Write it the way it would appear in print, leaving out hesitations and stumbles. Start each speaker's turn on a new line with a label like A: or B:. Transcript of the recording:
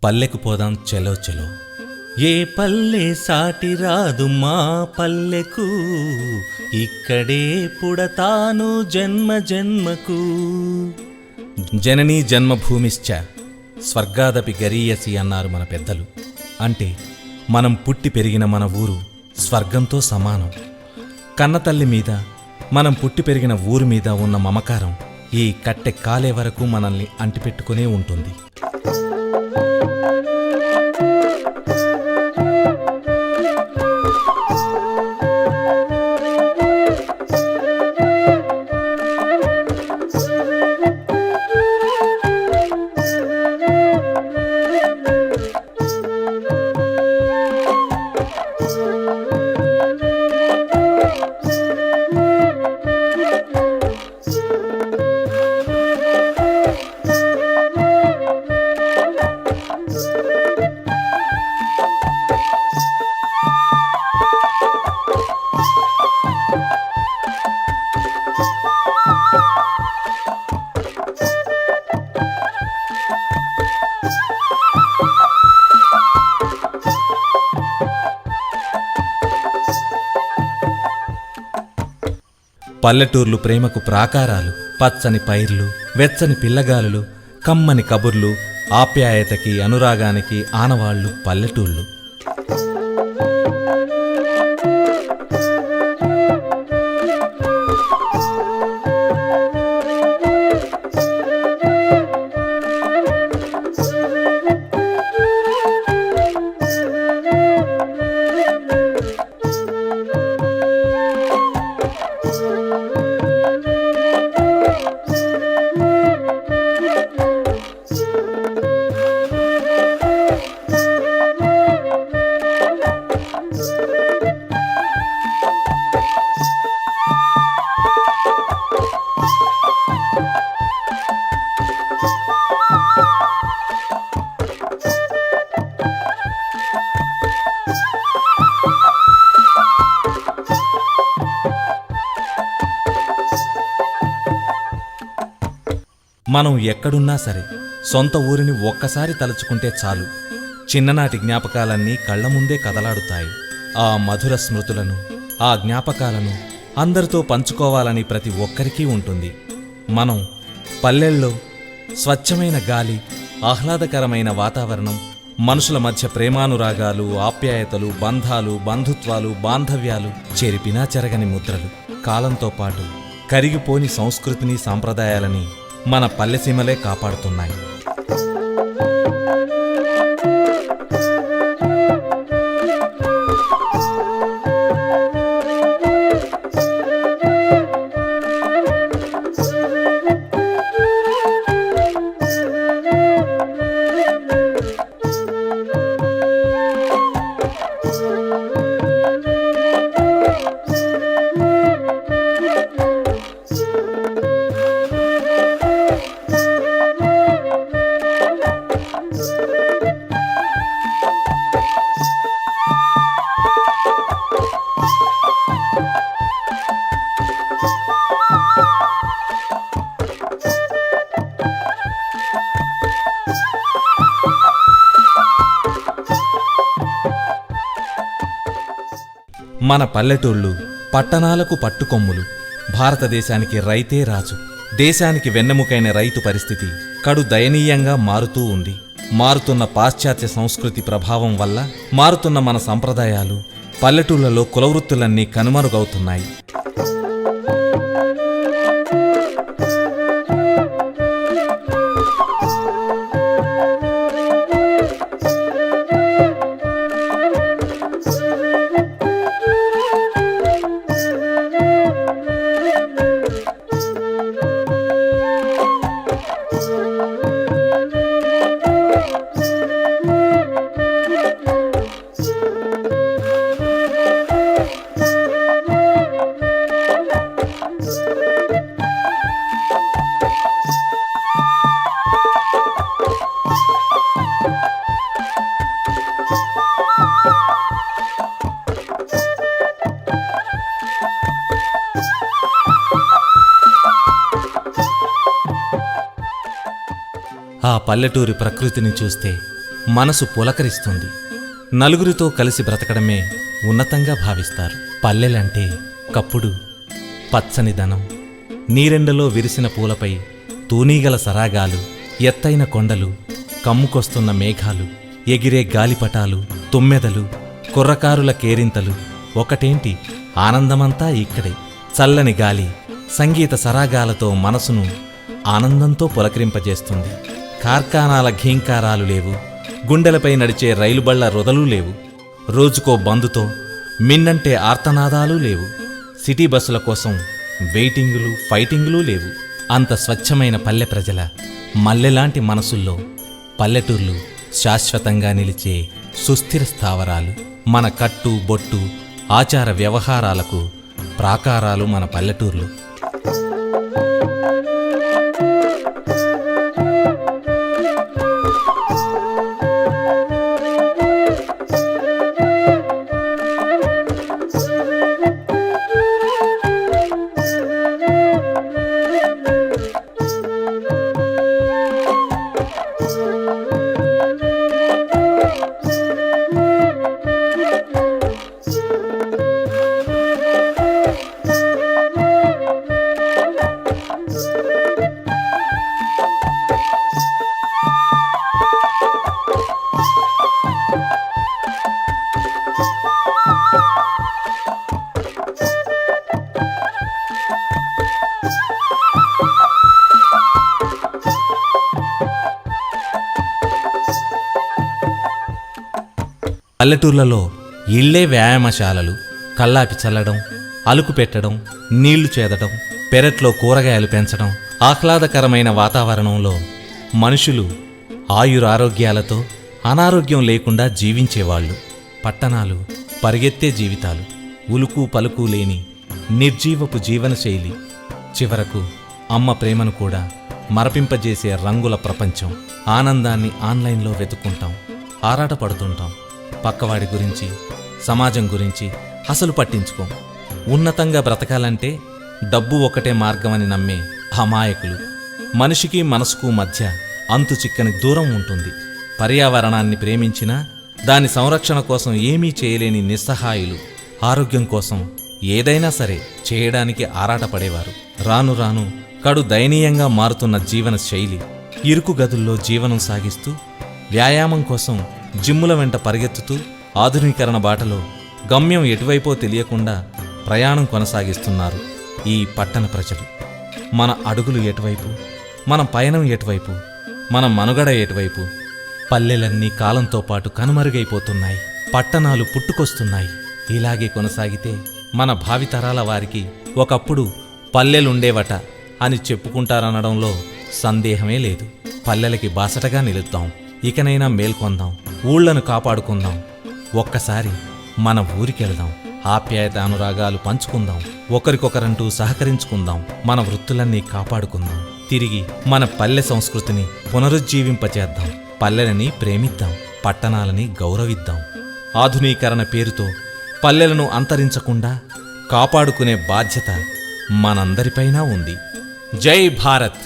A: పల్లెకు పోదాం చలో చలో. ఏ పల్లె సాటి రాదు మా పల్లెకు, ఇక్కడే పుడతాను జన్మ జన్మకు. జననీ జన్మభూమిశ్చ స్వర్గాదపి గరీయసి అన్నారు మన పెద్దలు. అంటే మనం పుట్టి పెరిగిన మన ఊరు స్వర్గంతో సమానం. కన్నతల్లి మీద, మనం పుట్టి పెరిగిన ఊరి మీద ఉన్న మమకారం ఈ కట్టె కాలే వరకు మనల్ని అంటిపెట్టుకునే ఉంటుంది. పల్లెటూర్లు ప్రేమకు ప్రాకారాలు. పచ్చని పైర్లు, వెచ్చని పిల్లగాలులు, కమ్మని కబుర్లు, ఆప్యాయతకి అనురాగానికి ఆనవాళ్లు పల్లెటూళ్ళు. మనం ఎక్కడున్నా సరే సొంత ఊరిని ఒక్కసారి తలుచుకుంటే చాలు, చిన్ననాటి జ్ఞాపకాలన్నీ కళ్ల ముందే కదలాడుతాయి. ఆ మధుర స్మృతులను, ఆ జ్ఞాపకాలను అందరితో పంచుకోవాలని ప్రతి ఒక్కరికీ ఉంటుంది. మనం పల్లెల్లో స్వచ్ఛమైన గాలి, ఆహ్లాదకరమైన వాతావరణం, మనుషుల మధ్య ప్రేమానురాగాలు, ఆప్యాయతలు, బంధాలు, బంధుత్వాలు, బాంధవ్యాలు, చెరిపినా చెరగని ముద్రలు, కాలంతో పాటు కరిగిపోని సంస్కృతిని, సాంప్రదాయాలని మన పల్లెసీమలే కాపాడుతున్నాయి. మన పల్లెటూళ్ళు పట్టణాలకు పట్టుకొమ్ములు. భారతదేశానికి రైతే రాజు. దేశానికి వెన్నెముకైన రైతు పరిస్థితి కడు దయనీయంగా మారుతూ ఉంది. మారుతున్న పాశ్చాత్య సంస్కృతి ప్రభావం వల్ల మారుతున్న మన సంప్రదాయాలు, పల్లెటూళ్లలో కులవృత్తులన్నీ కనుమరుగవుతున్నాయి. ఆ పల్లెటూరి ప్రకృతిని చూస్తే మనసు పులకరిస్తుంది. నలుగురితో కలిసి బ్రతకడమే ఉన్నతంగా భావిస్తారు. పల్లెలంటే కప్పుడు పచ్చని దనం, నీరెండలో విరిసిన పూలపై తూనీగల సరాగాలు, ఎత్తైన కొండలు, కమ్ముకొస్తున్న మేఘాలు, ఎగిరే గాలిపటాలు, తుమ్మెదలు, కుర్రకారుల కేరింతలు. ఒకటేంటి, ఆనందమంతా ఇక్కడే. చల్లని గాలి సంగీత సరాగాలతో మనసును ఆనందంతో పులకరింపజేస్తుంది. కార్ఖానాల ఘీంకారాలు లేవు, గుండెలపై నడిచే రైలుబళ్ల రొదలు లేవు, రోజుకో బందుతో మిన్నంటే ఆర్తనాదాలు లేవు, సిటీ బస్సుల కోసం వెయిటింగులు ఫైటింగులు లేవు. అంత స్వచ్ఛమైన పల్లె ప్రజల మల్లెలాంటి మనసుల్లో పల్లెటూర్లు శాశ్వతంగా నిలిచే సుస్థిర స్థావరాలు. మన కట్టు బొట్టు ఆచార వ్యవహారాలకు ప్రాకారాలు మన పల్లెటూర్లు. పల్లెటూర్లలో ఇళ్లే వ్యాయామశాలలు. కల్లాపి చల్లడం, అలుకు పెట్టడం, నీళ్లు చేదడం, పెరట్లో కూరగాయలు పెంచడం, ఆహ్లాదకరమైన వాతావరణంలో మనుషులు ఆయురారోగ్యాలతో అనారోగ్యం లేకుండా జీవించేవాళ్లు. పట్టణాలు పరిగెత్తే జీవితాలు, ఉలుకు పలుకు లేని నిర్జీవపు జీవనశైలి. చివరకు అమ్మ ప్రేమను కూడా మరపింపజేసే రంగుల ప్రపంచం. ఆనందాన్ని ఆన్లైన్లో వెతుక్కుంటాం, ఆరాటపడుతుంటాం. పక్కవాడి గురించి, సమాజం గురించి అసలు పట్టించుకోం. ఉన్నతంగా బ్రతకాలంటే డబ్బు ఒకటే మార్గమని నమ్మే అమాయకులు. మనిషికి మనసుకు మధ్య అంతు చిక్కని దూరం ఉంటుంది. పర్యావరణాన్ని ప్రేమించినా దాని సంరక్షణ కోసం ఏమీ చేయలేని నిస్సహాయులు. ఆరోగ్యం కోసం ఏదైనా సరే చేయడానికి ఆరాటపడేవారు. రాను రాను కడు దయనీయంగా మారుతున్న జీవన శైలి. ఇరుకు గదుల్లో జీవనం సాగిస్తూ, వ్యాయామం కోసం జిమ్ముల వెంట పరిగెత్తుతూ, ఆధునీకరణ బాటలో గమ్యం ఎటువైపో తెలియకుండా ప్రయాణం కొనసాగిస్తున్నారు ఈ పట్టణ ప్రజలు. మన అడుగులు ఎటువైపు, మన పయనం ఎటువైపు, మన మనుగడ ఎటువైపు? పల్లెలన్నీ కాలంతో పాటు కనుమరుగైపోతున్నాయి, పట్టణాలు పుట్టుకొస్తున్నాయి. ఇలాగే కొనసాగితే మన భావితరాల వారికి ఒకప్పుడు పల్లెలుండేవట అని చెప్పుకుంటారనడంలో సందేహమే లేదు. పల్లెలకి బాసటగా నిలుద్దాం. ఇకనైనా మేల్కొందాం, ఊళ్లను కాపాడుకుందాం. ఒక్కసారి మన ఊరికెళ్దాం, ఆప్యాయతానురాగాలు పంచుకుందాం, ఒకరికొకరంటూ సహకరించుకుందాం, మన వృత్తులన్నీ కాపాడుకుందాం. తిరిగి మన పల్లె సంస్కృతిని పునరుజ్జీవింపచేద్దాం. పల్లెలని ప్రేమిద్దాం, పట్టణాలని గౌరవిద్దాం. ఆధునీకరణ పేరుతో పల్లెలను అంతరించకుండా కాపాడుకునే బాధ్యత మనందరిపైనా ఉంది. జై భారత్.